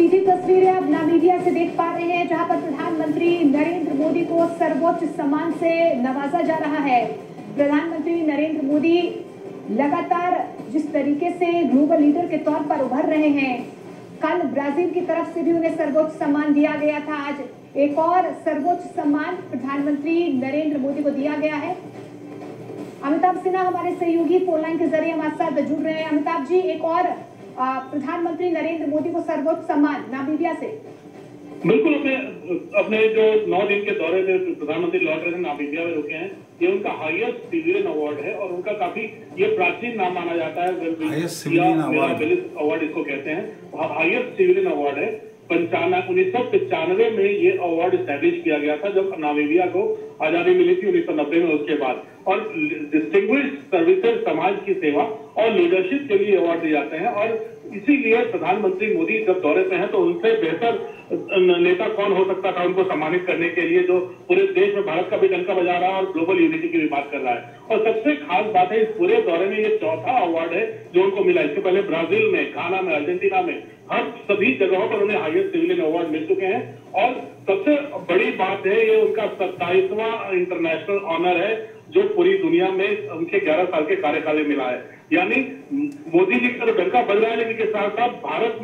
सीधी तस्वीरें अब नामीबिया से देख पा रहे हैं, जहां पर प्रधानमंत्री नरेंद्र मोदी को सर्वोच्च सम्मान से नवाजा जा रहा है। प्रधानमंत्री नरेंद्र मोदी लगातार जिस तरीके से ग्लोबल लीडर के तौर पर उभर रहे हैं, कल ब्राजील की तरफ से भी उन्हें सर्वोच्च सम्मान दिया गया था। आज एक और सर्वोच्च सम्मान प्रधानमंत्री नरेंद्र मोदी को दिया गया है। अमिताभ सिन्हा हमारे सहयोगी फोन लाइन के जरिए हमारे साथ जुड़ रहे हैं। अमिताभ जी, एक और प्रधानमंत्री नरेंद्र मोदी को सर्वोच्च सम्मान नामीबिया से। बिल्कुल, अपने जो 9 दिन के दौरे में प्रधानमंत्री लौट रहे हैं, नामीबिया में रुके हैं। ये उनका हाईएस्ट सिविलियन अवार्ड है और उनका काफी ये प्राचीन नाम माना जाता है। वेलिस अवार्ड इसको कहते हैं। हाईएस्ट सिविलियन अवार्ड है। 1995 में ये अवार्ड स्टैब्लिश किया गया था, जब नामीबिया को आजादी मिली थी 1990 में। उसके बाद और डिस्टिंग्विश्ड सर्विसेज, समाज की सेवा और लीडरशिप के लिए अवार्ड दिए जाते हैं। और इसीलिए प्रधानमंत्री मोदी जब दौरे पे हैं तो उनसे बेहतर नेता कौन हो सकता था उनको सम्मानित करने के लिए, जो पूरे देश में भारत का भी डंका बजा रहा है और ग्लोबल यूनिटी की भी बात कर रहा है। और सबसे खास बात है, इस पूरे दौरे में ये चौथा अवार्ड है जो उनको मिला। इससे पहले ब्राजील में, घाना में, अर्जेंटीना में, हर सभी जगहों पर उन्हें हाईएस्ट सिविलियन अवार्ड मिल चुके हैं। और सबसे बड़ी बात है, ये उनका 27वां इंटरनेशनल ऑनर है जो पूरी दुनिया में उनके 11 साल के कार्यकाल में मिला है। यानी मोदी जी का डंका बज रहा है, लेकिन के साथ साथ भारत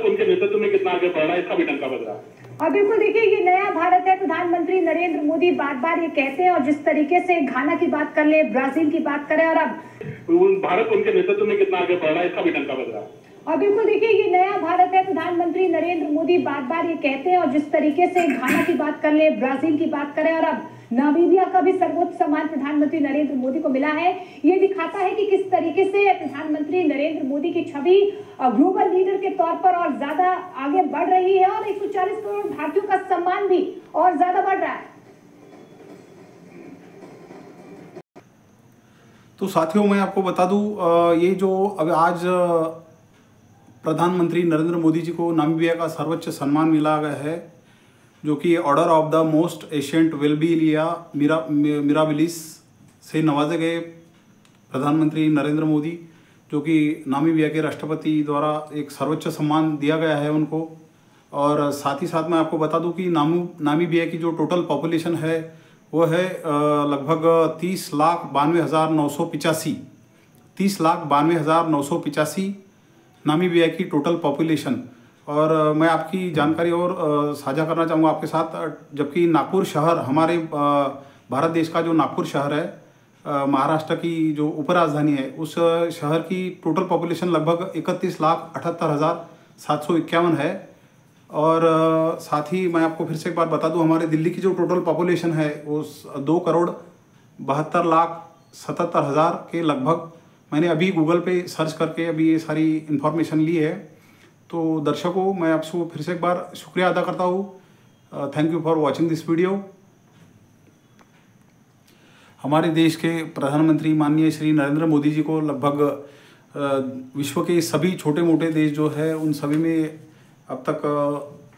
उनके नेतृत्व में कितना आगे बढ़ रहा है, इसका भी डंका बज रहा है। और बिल्कुल देखिए, ये नया भारत है। प्रधानमंत्री नरेंद्र मोदी बार बार ये कहते हैं, और जिस तरीके से घाना की बात कर ले, ब्राजील की बात करें, और अब भारत उनके नेतृत्व में कितना आगे बढ़ रहा है, इसका भी डंका बज रहा है। और बिल्कुल देखिए, ये नया भारत है। प्रधानमंत्री नरेंद्र मोदी बार बार ये कहते हैं, और जिस तरीके से घाना की बात कर ले, ब्राजील की बात करें, और अब नामीबिया का भी सर्वोच्च सम्मान प्रधानमंत्री नरेंद्र मोदी को मिला है। ये दिखाता है कि किस तरीके से प्रधानमंत्री नरेंद्र मोदी की छवि ग्लोबल लीडर के तौर पर और ज्यादा आगे बढ़ रही है, और 140 करोड़ भारतीयों का सम्मान भी और ज्यादा बढ़ रहा है। तो साथियों, मैं आपको बता दूं, ये जो अब आज प्रधानमंत्री नरेंद्र मोदी जी को नामीबिया का सर्वोच्च सम्मान मिला गया है, जो कि order of the most ancient वेलबिलिया मिराबिलिस से नवाजे गए प्रधानमंत्री नरेंद्र मोदी, जो कि नामीबिया के राष्ट्रपति द्वारा एक सर्वोच्च सम्मान दिया गया है उनको। और साथ ही साथ मैं आपको बता दूं कि नामीबिया की जो टोटल पॉपुलेशन है वो है लगभग 30,92,985 30,92,985 नामीबिया की टोटल पॉपुलेशन। और मैं आपकी जानकारी और साझा करना चाहूँगा आपके साथ, जबकि नागपुर शहर, हमारे भारत देश का जो नागपुर शहर है, महाराष्ट्र की जो उपराजधानी है, उस शहर की टोटल पॉपुलेशन लगभग 31,78,751 है। और साथ ही मैं आपको फिर से एक बार बता दूं, हमारे दिल्ली की जो टोटल पॉपुलेशन है वो 2,72,77,000 के लगभग। मैंने अभी गूगल पे सर्च करके अभी ये सारी इन्फॉर्मेशन ली है। तो दर्शकों, मैं आपसे फिर से एक बार शुक्रिया अदा करता हूँ। Thank you for watching this video. हमारे देश के प्रधानमंत्री माननीय श्री नरेंद्र मोदी जी को लगभग विश्व के सभी छोटे मोटे देश जो है उन सभी में अब तक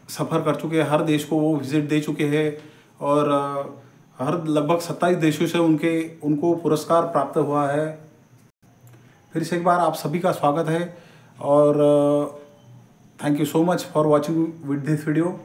सफ़र कर चुके हैं। हर देश को वो विजिट दे चुके हैं और हर लगभग 27 देशों से उनको पुरस्कार प्राप्त हुआ है। फिर से एक बार आप सभी का स्वागत है और thank you so much for watching with this video.